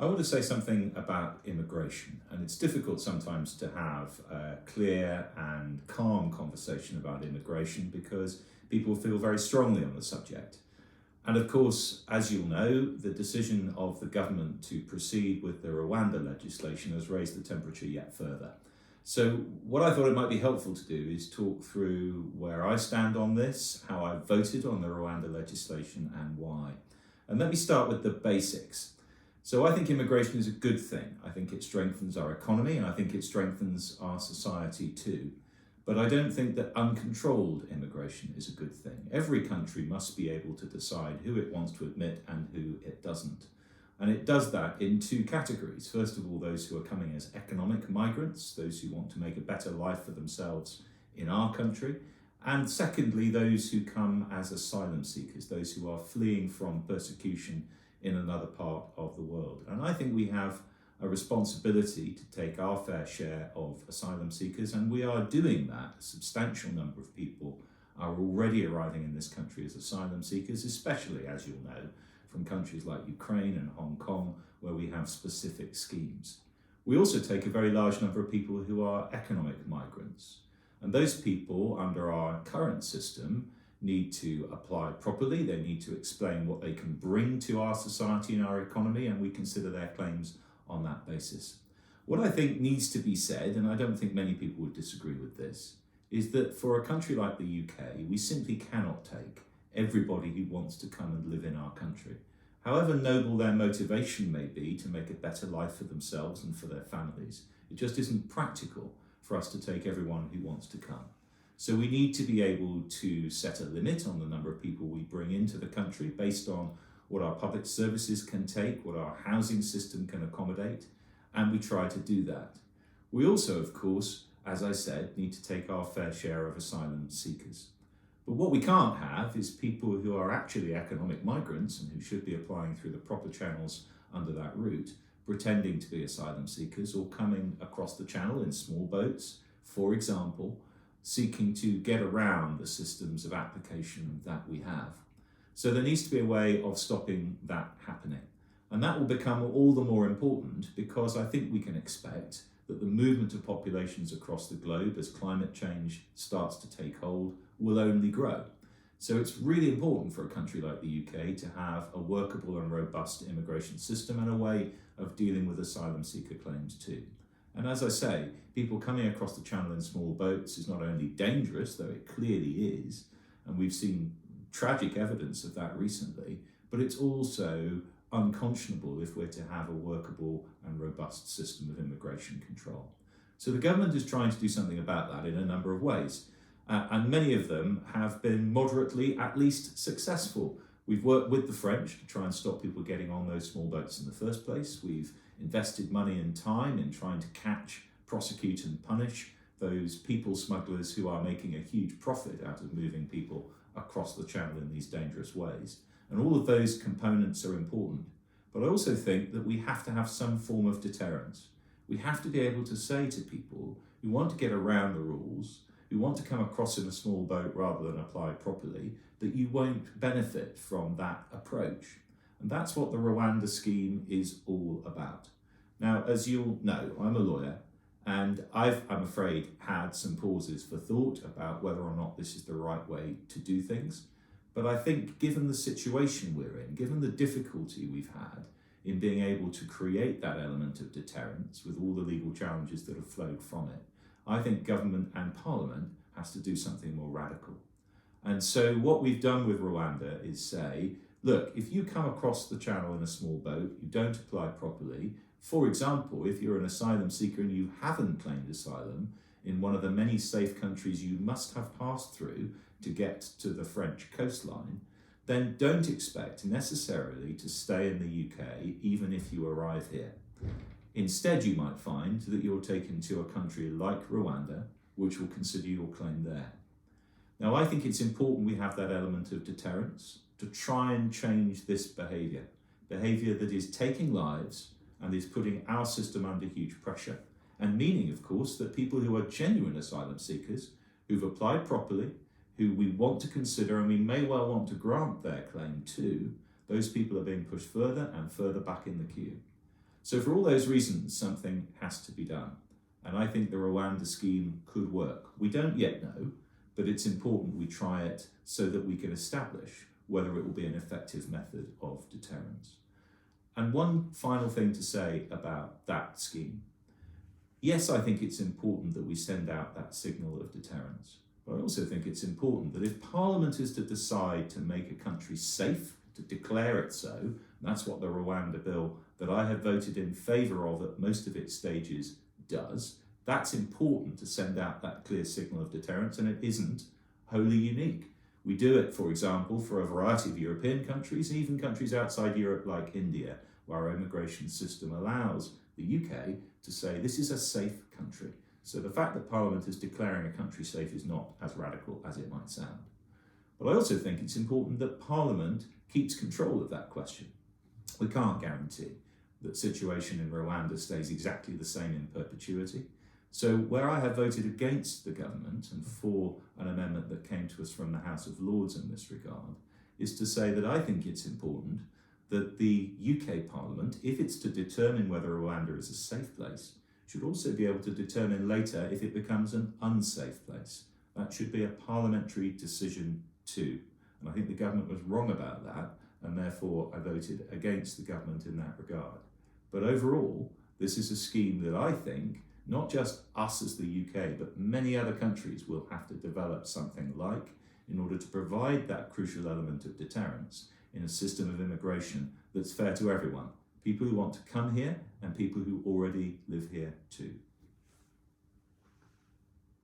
I want to say something about immigration, and it's difficult sometimes to have a clear and calm conversation about immigration because people feel very strongly on the subject. And of course, as you'll know, the decision of the government to proceed with the Rwanda legislation has raised the temperature yet further. So what I thought it might be helpful to do is talk through where I stand on this, how I voted on the Rwanda legislation and why. And let me start with the basics. So I think immigration is a good thing. I think it strengthens our economy and I think it strengthens our society too. But I don't think that uncontrolled immigration is a good thing. Every country must be able to decide who it wants to admit and who it doesn't. And it does that in two categories. First of all, those who are coming as economic migrants, those who want to make a better life for themselves in our country. And secondly, those who come as asylum seekers, those who are fleeing from persecution in another part of the world. And I think we have a responsibility to take our fair share of asylum seekers, and we are doing that. A substantial number of people are already arriving in this country as asylum seekers, especially, as you'll know, from countries like Ukraine and Hong Kong, where we have specific schemes. We also take a very large number of people who are economic migrants, and those people, under our current system, need to apply properly. They need to explain what they can bring to our society and our economy, and we consider their claims on that basis. What I think needs to be said, and I don't think many people would disagree with this, is that for a country like the UK, we simply cannot take everybody who wants to come and live in our country. However noble their motivation may be to make a better life for themselves and for their families, it just isn't practical for us to take everyone who wants to come. So we need to be able to set a limit on the number of people we bring into the country based on what our public services can take, what our housing system can accommodate, and we try to do that. We also, of course, as I said, need to take our fair share of asylum seekers. But what we can't have is people who are actually economic migrants and who should be applying through the proper channels under that route, pretending to be asylum seekers or coming across the channel in small boats, for example, seeking to get around the systems of application that we have. So there needs to be a way of stopping that happening. And that will become all the more important because I think we can expect that the movement of populations across the globe as climate change starts to take hold will only grow. So it's really important for a country like the UK to have a workable and robust immigration system and a way of dealing with asylum seeker claims too. And as I say, people coming across the channel in small boats is not only dangerous, though it clearly is, and we've seen tragic evidence of that recently, but it's also unconscionable if we're to have a workable and robust system of immigration control. So the government is trying to do something about that in a number of ways, and many of them have been moderately, at least, successful. We've worked with the French to try and stop people getting on those small boats in the first place. We've invested money and time in trying to catch, prosecute and punish those people smugglers who are making a huge profit out of moving people across the channel in these dangerous ways. And all of those components are important. But I also think that we have to have some form of deterrence. We have to be able to say to people who want to get around the rules, who want to come across in a small boat rather than apply properly, that you won't benefit from that approach. And that's what the Rwanda scheme is all about. Now, as you'll know, I'm a lawyer, and I'm afraid, had some pauses for thought about whether or not this is the right way to do things. But I think given the situation we're in, given the difficulty we've had in being able to create that element of deterrence with all the legal challenges that have flowed from it, I think government and parliament has to do something more radical. And so what we've done with Rwanda is say, look, if you come across the channel in a small boat, you don't apply properly. For example, if you're an asylum seeker and you haven't claimed asylum in one of the many safe countries you must have passed through to get to the French coastline, then don't expect necessarily to stay in the UK even if you arrive here. Instead, you might find that you're taken to a country like Rwanda, which will consider your claim there. Now, I think it's important we have that element of deterrence to try and change this behaviour that is taking lives and is putting our system under huge pressure, and meaning, of course, that people who are genuine asylum seekers, who've applied properly, who we want to consider and we may well want to grant their claim to, those people are being pushed further and further back in the queue. So for all those reasons, something has to be done. And I think the Rwanda scheme could work. We don't yet know, but it's important we try it so that we can establish whether it will be an effective method of deterrence. And one final thing to say about that scheme. Yes, I think it's important that we send out that signal of deterrence, but I also think it's important that if Parliament is to decide to make a country safe, to declare it so, and that's what the Rwanda bill that I have voted in favour of at most of its stages does, that's important to send out that clear signal of deterrence, and it isn't wholly unique. We do it, for example, for a variety of European countries, even countries outside Europe like India, where our immigration system allows the UK to say this is a safe country. So the fact that Parliament is declaring a country safe is not as radical as it might sound. But I also think it's important that Parliament keeps control of that question. We can't guarantee that the situation in Rwanda stays exactly the same in perpetuity. So where I have voted against the government and for an amendment that came to us from the House of Lords in this regard, is to say that I think it's important that the UK Parliament, if it's to determine whether Rwanda is a safe place, should also be able to determine later if it becomes an unsafe place. That should be a parliamentary decision too. And I think the government was wrong about that, and therefore I voted against the government in that regard. But overall, this is a scheme that I think not just us as the UK, but many other countries will have to develop something like in order to provide that crucial element of deterrence in a system of immigration that's fair to everyone, people who want to come here and people who already live here too.